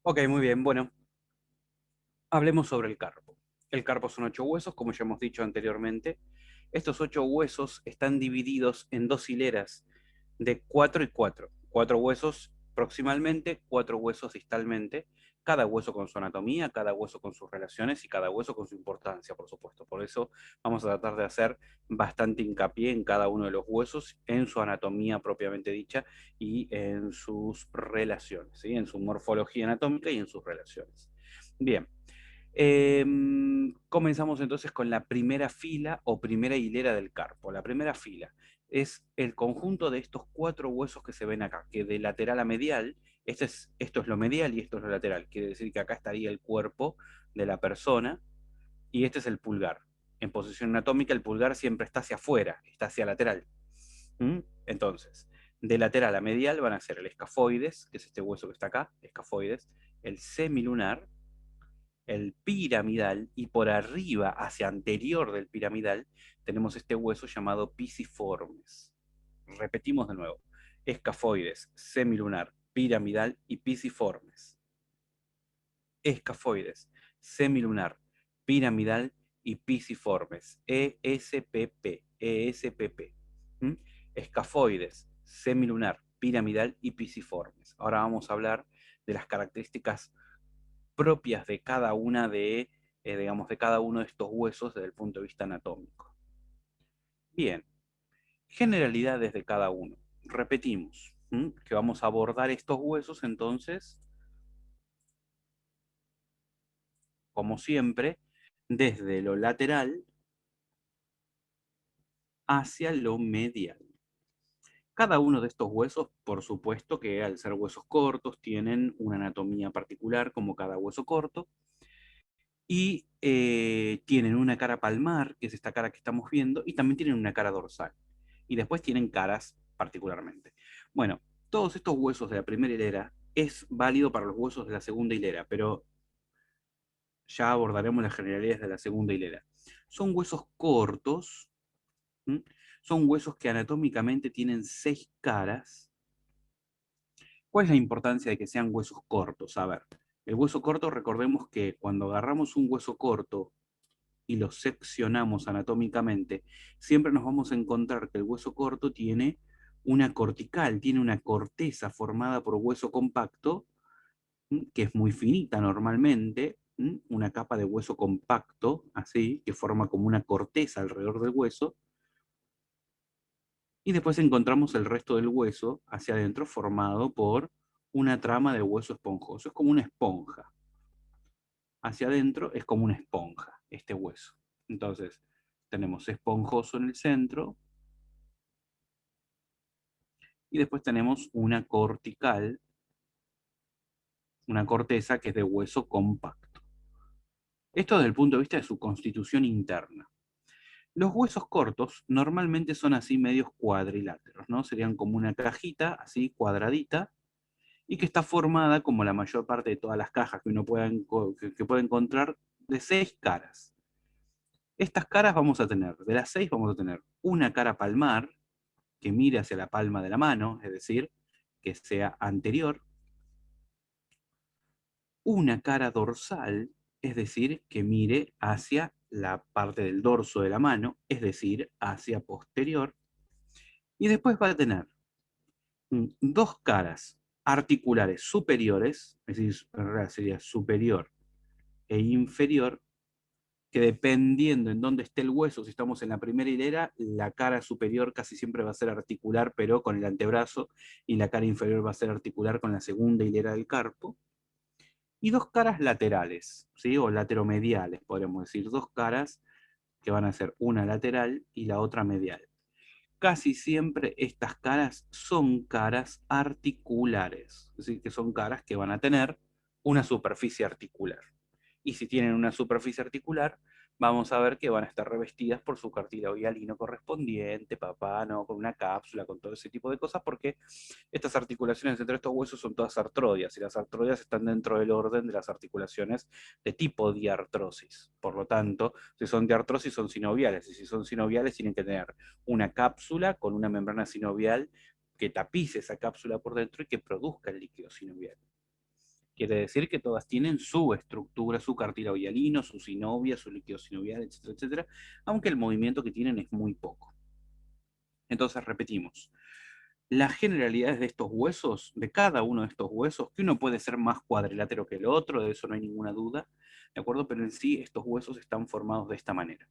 Ok, muy bien. Bueno, hablemos sobre el carpo. El carpo son 8 huesos, como ya hemos dicho anteriormente. Estos 8 huesos están divididos en dos hileras de 4 y 4. 4 huesos proximalmente, 4 huesos distalmente. Cada hueso con su anatomía, cada hueso con sus relaciones y cada hueso con su importancia, por supuesto. Por eso vamos a tratar de hacer bastante hincapié en cada uno de los huesos, en su anatomía propiamente dicha y en sus relaciones, ¿sí? En su morfología anatómica y en sus relaciones. Bien, comenzamos entonces con la primera fila o primera hilera del carpo. La primera fila es el conjunto de estos 4 huesos que se ven acá, que de lateral a medial, esto es lo medial y esto es lo lateral. Quiere decir que acá estaría el cuerpo de la persona y este es el pulgar. En posición anatómica, el pulgar siempre está hacia afuera, está hacia lateral. ¿Mm? Entonces, de lateral a medial van a ser el escafoides, que es este hueso que está acá, escafoides, el semilunar, el piramidal, y por arriba, hacia anterior del piramidal, tenemos este hueso llamado pisiformes. Repetimos de nuevo: escafoides, semilunar, piramidal y pisiformes. Escafoides, semilunar, piramidal y pisiformes. ESPP, ESPP. ¿Mm? Escafoides, semilunar, piramidal y pisiformes. Ahora vamos a hablar de las características propias de cada una digamos, de cada uno de estos huesos desde el punto de vista anatómico. Bien, generalidades de cada uno. Repetimos, que vamos a abordar estos huesos entonces, como siempre, desde lo lateral hacia lo medial. Cada uno de estos huesos, por supuesto que al ser huesos cortos, tienen una anatomía particular como cada hueso corto, y tienen una cara palmar, que es esta cara que estamos viendo, y también tienen una cara dorsal. Y después tienen caras particularmente. Bueno, todos estos huesos de la primera hilera es válido para los huesos de la segunda hilera, pero ya abordaremos las generalidades de la segunda hilera. Son huesos cortos, ¿m? Son huesos que anatómicamente tienen 6 caras. ¿Cuál es la importancia de que sean huesos cortos? A ver, el hueso corto, recordemos que cuando agarramos un hueso corto y lo seccionamos anatómicamente, siempre nos vamos a encontrar que el hueso corto tiene una cortical, tiene una corteza formada por hueso compacto, que es muy finita normalmente, una capa de hueso compacto, así, que forma como una corteza alrededor del hueso, y después encontramos el resto del hueso hacia adentro formado por una trama de hueso esponjoso. Es como una esponja. Hacia adentro es como una esponja, este hueso. Entonces, tenemos esponjoso en el centro y después tenemos una cortical, una corteza que es de hueso compacto. Esto desde el punto de vista de su constitución interna. Los huesos cortos normalmente son así medios cuadriláteros, ¿no? Serían como una cajita así cuadradita y que está formada, como la mayor parte de todas las cajas que uno que puede encontrar, de 6 caras. Estas caras vamos a tener, de las 6 vamos a tener una cara palmar, que mire hacia la palma de la mano, es decir, que sea anterior; una cara dorsal, es decir, que mire hacia la parte del dorso de la mano, es decir, hacia posterior; y después va a tener 2 caras articulares superiores, es decir, en realidad sería superior e inferior, que dependiendo en dónde esté el hueso, si estamos en la primera hilera, la cara superior casi siempre va a ser articular, pero con el antebrazo, y la cara inferior va a ser articular con la segunda hilera del carpo; y 2 caras laterales, ¿sí? O lateromediales, podríamos decir, 2 caras que van a ser una lateral y la otra medial. Casi siempre estas caras son caras articulares, es decir, que son caras que van a tener una superficie articular. Y si tienen una superficie articular, vamos a ver que van a estar revestidas por su cartílago hialino correspondiente, papá, ¿no? Con una cápsula, con todo ese tipo de cosas, porque estas articulaciones entre estos huesos son todas artrodias, y las artrodias están dentro del orden de las articulaciones de tipo diartrosis. Por lo tanto, si son diartrosis son sinoviales, y si son sinoviales tienen que tener una cápsula con una membrana sinovial que tapice esa cápsula por dentro y que produzca el líquido sinovial. Quiere decir que todas tienen su estructura, su cartílago hialino, su sinovia, su líquido sinovial, etcétera, etcétera, aunque el movimiento que tienen es muy poco. Entonces repetimos, las generalidades de estos huesos, de cada uno de estos huesos, que uno puede ser más cuadrilátero que el otro, de eso no hay ninguna duda, ¿de acuerdo? Pero en sí estos huesos están formados de esta manera.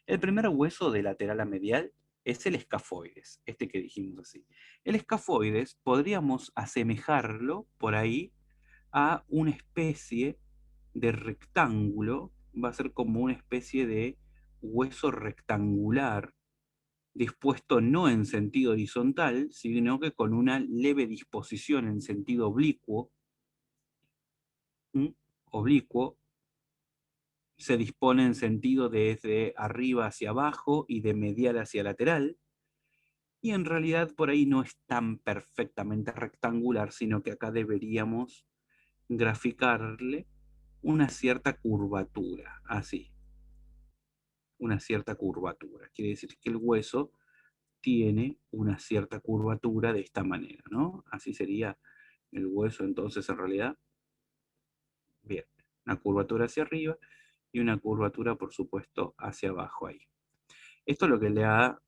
El primer hueso de lateral a medial es el escafoides, este que dijimos así. El escafoides podríamos asemejarlo por ahí a una especie de rectángulo, va a ser como una especie de hueso rectangular, dispuesto no en sentido horizontal, sino que con una leve disposición en sentido oblicuo, oblicuo, se dispone en sentido desde arriba hacia abajo y de medial hacia lateral, y en realidad por ahí no es tan perfectamente rectangular, sino que acá deberíamos graficarle una cierta curvatura, así, una cierta curvatura. Quiere decir que el hueso tiene una cierta curvatura de esta manera, ¿no? Así sería el hueso entonces en realidad. Bien, una curvatura hacia arriba y una curvatura, por supuesto, hacia abajo ahí. Esto es lo que le ha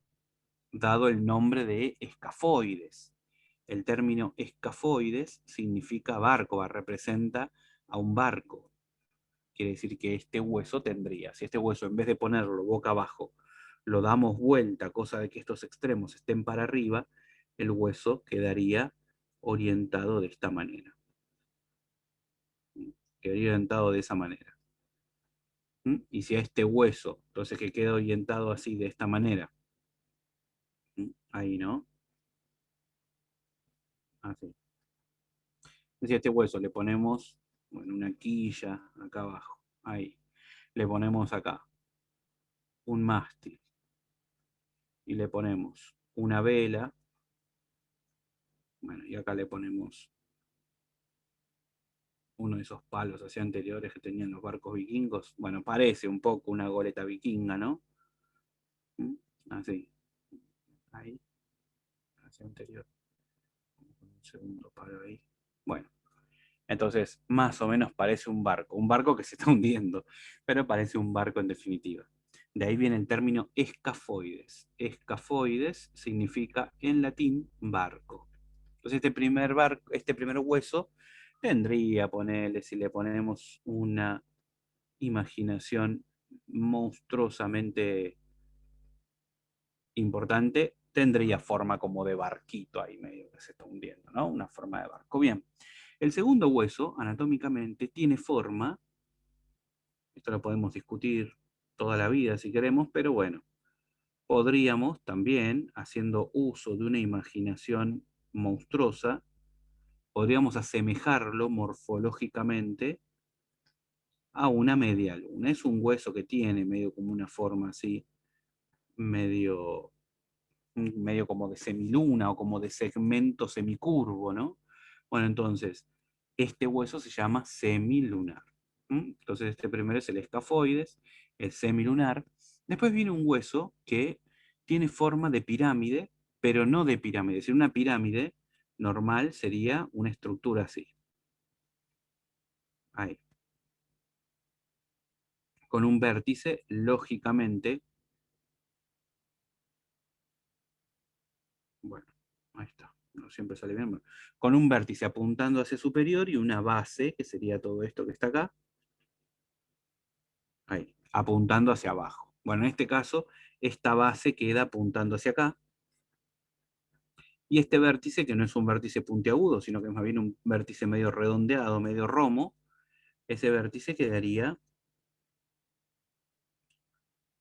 dado el nombre de escafoides. El término escafoides significa barco, representa a un barco. Quiere decir que este hueso tendría, si este hueso en vez de ponerlo boca abajo, lo damos vuelta, cosa de que estos extremos estén para arriba, el hueso quedaría orientado de esta manera. Quedaría orientado de esa manera. Y si a este hueso, entonces que queda orientado así, de esta manera, ahí, ¿no? Así. Si a este hueso le ponemos, bueno, una quilla acá abajo, ahí. Le ponemos acá un mástil y le ponemos una vela, bueno, y acá le ponemos uno de esos palos así anteriores que tenían los barcos vikingos. Bueno, parece un poco una goleta vikinga, ¿no? Así, ahí, hacia anterior. Un segundo palo ahí. Bueno, entonces más o menos parece un barco que se está hundiendo, pero parece un barco en definitiva. De ahí viene el término escafoides. Escafoides significa en latín barco. Entonces este primer hueso tendría, ponerle, si le ponemos una imaginación monstruosamente importante, tendría forma como de barquito ahí medio que se está hundiendo, ¿no? Una forma de barco. Bien. El segundo hueso, anatómicamente, tiene forma, esto lo podemos discutir toda la vida si queremos, pero bueno, podríamos también, haciendo uso de una imaginación monstruosa, podríamos asemejarlo morfológicamente a una media luna. Es un hueso que tiene medio como una forma así, medio, medio como de semiluna o como de segmento semicurvo, ¿no? Bueno, entonces, este hueso se llama semilunar. Entonces, este primero es el escafoides, el semilunar. Después viene un hueso que tiene forma de pirámide, pero no de pirámide. Es decir, una pirámide normal sería una estructura así. Ahí. Con un vértice, lógicamente, bueno, ahí está, no siempre sale bien, bueno, con un vértice apuntando hacia superior y una base, que sería todo esto que está acá, ahí, apuntando hacia abajo. Bueno, en este caso, esta base queda apuntando hacia acá, y este vértice, que no es un vértice puntiagudo, sino que es más bien un vértice medio redondeado, medio romo, ese vértice quedaría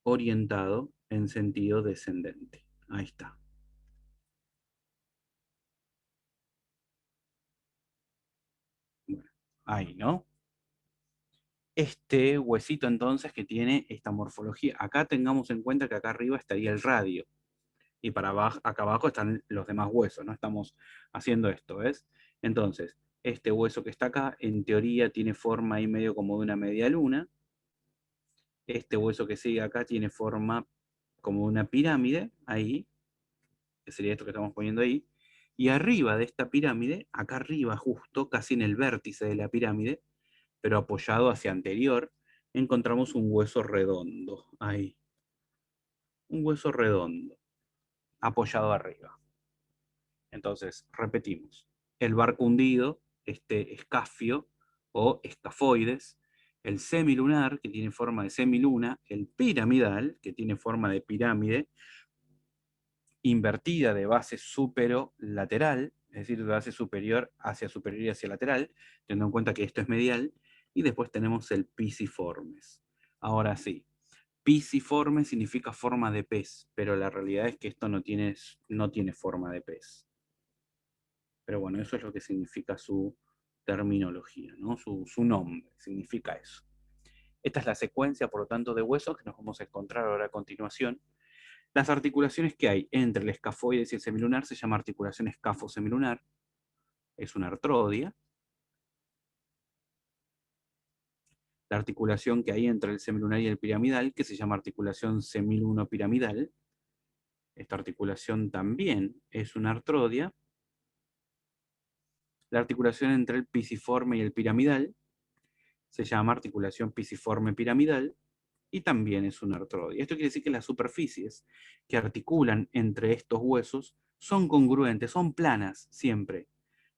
orientado en sentido descendente. Ahí está. Bueno, ahí, ¿no? Este huesito entonces que tiene esta morfología. Acá tengamos en cuenta que acá arriba estaría el radio y para abajo, acá abajo están los demás huesos, ¿no? Estamos haciendo esto, ¿ves? Entonces, este hueso que está acá, en teoría tiene forma ahí medio como de una media luna. Este hueso que sigue acá tiene forma como una pirámide, ahí, que sería esto que estamos poniendo ahí. Y arriba de esta pirámide, acá arriba justo, casi en el vértice de la pirámide, pero apoyado hacia anterior, encontramos un hueso redondo, ahí. Un hueso redondo, apoyado arriba. Entonces, repetimos. El barco hundido, este escafio o escafoides, el semilunar, que tiene forma de semiluna, el piramidal, que tiene forma de pirámide, invertida de base superolateral, es decir, de base superior hacia superior y hacia lateral, teniendo en cuenta que esto es medial, y después tenemos el pisiformes. Ahora sí, pisiforme significa forma de pez, pero la realidad es que esto no tiene forma de pez. Pero bueno, eso es lo que significa su terminología, ¿no? Su nombre, significa eso. Esta es la secuencia, por lo tanto, de huesos que nos vamos a encontrar ahora a continuación. Las articulaciones que hay entre el escafoides y el semilunar se llama articulación escafo-semilunar, es una artrodia. La articulación que hay entre el semilunar y el piramidal, que se llama articulación semiluno-piramidal, esta articulación también es una artrodia. La articulación entre el pisiforme y el piramidal se llama articulación pisiforme piramidal y también es una artrodia. Esto quiere decir que las superficies que articulan entre estos huesos son congruentes, son planas siempre.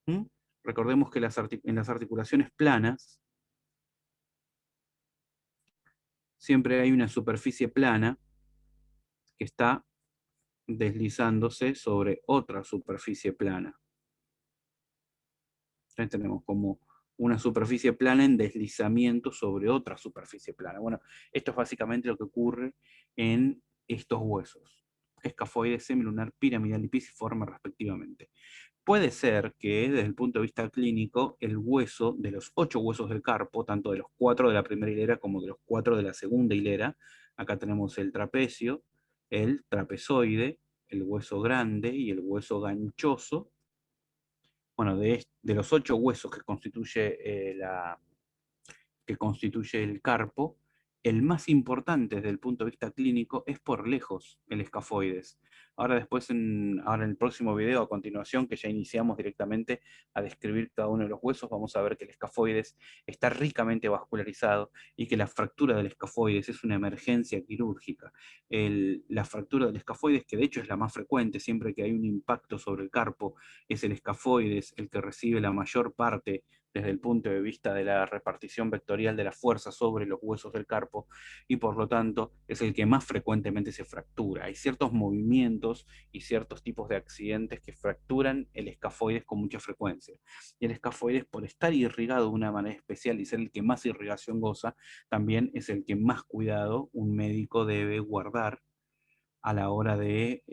¿Mm? Recordemos que en las articulaciones planas siempre hay una superficie plana que está deslizándose sobre otra superficie plana. Entonces tenemos como una superficie plana en deslizamiento sobre otra superficie plana. Bueno, esto es básicamente lo que ocurre en estos huesos, escafoides, semilunar, piramidal y pisiforme respectivamente. Puede ser que desde el punto de vista clínico, el hueso de los 8 huesos del carpo, tanto de los 4 de la primera hilera como de los 4 de la segunda hilera, acá tenemos el trapecio, el trapezoide, el hueso grande y el hueso ganchoso. Bueno, de los 8 huesos que constituye el carpo, el más importante desde el punto de vista clínico es por lejos el escafoides. Ahora ahora en el próximo video a continuación, que ya iniciamos directamente a describir cada uno de los huesos, vamos a ver que el escafoides está ricamente vascularizado y que la fractura del escafoides es una emergencia quirúrgica. La fractura del escafoides, que de hecho es la más frecuente siempre que hay un impacto sobre el carpo, es el escafoides el que recibe la mayor parte desde el punto de vista de la repartición vectorial de la fuerza sobre los huesos del carpo y por lo tanto es el que más frecuentemente se fractura. Hay ciertos movimientos y ciertos tipos de accidentes que fracturan el escafoides con mucha frecuencia. Y el escafoides, por estar irrigado de una manera especial y ser el que más irrigación goza, también es el que más cuidado un médico debe guardar a la hora de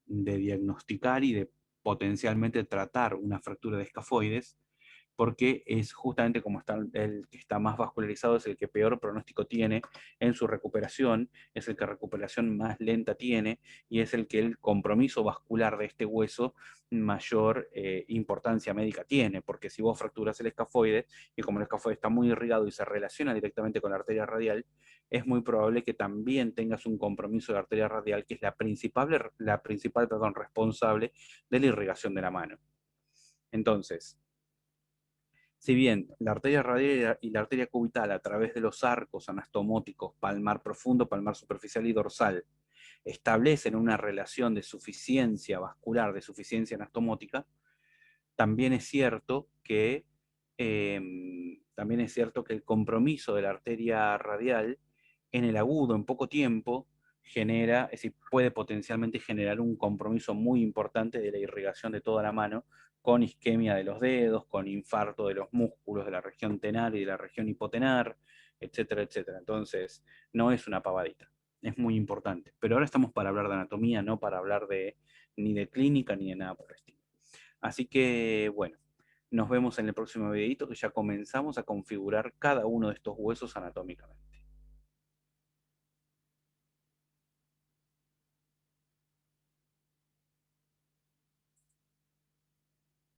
diagnosticar y de potencialmente tratar una fractura de escafoides, porque es justamente como está el que está más vascularizado, es el que peor pronóstico tiene en su recuperación, es el que recuperación más lenta tiene y es el que el compromiso vascular de este hueso mayor importancia médica tiene, porque si vos fracturas el escafoide, y como el escafoide está muy irrigado y se relaciona directamente con la arteria radial, es muy probable que también tengas un compromiso de arteria radial, que es la principal responsable de la irrigación de la mano. Entonces, si bien la arteria radial y la arteria cubital a través de los arcos anastomóticos palmar profundo, palmar superficial y dorsal establecen una relación de suficiencia vascular, de suficiencia anastomótica, también es cierto que, el compromiso de la arteria radial en el agudo, en poco tiempo, es decir, puede potencialmente generar un compromiso muy importante de la irrigación de toda la mano, con isquemia de los dedos, con infarto de los músculos de la región tenar y de la región hipotenar, etcétera, etcétera. Entonces, no es una pavadita, es muy importante. Pero ahora estamos para hablar de anatomía, no para hablar ni de clínica ni de nada por el estilo. Así que, bueno, nos vemos en el próximo videito, que ya comenzamos a configurar cada uno de estos huesos anatómicamente.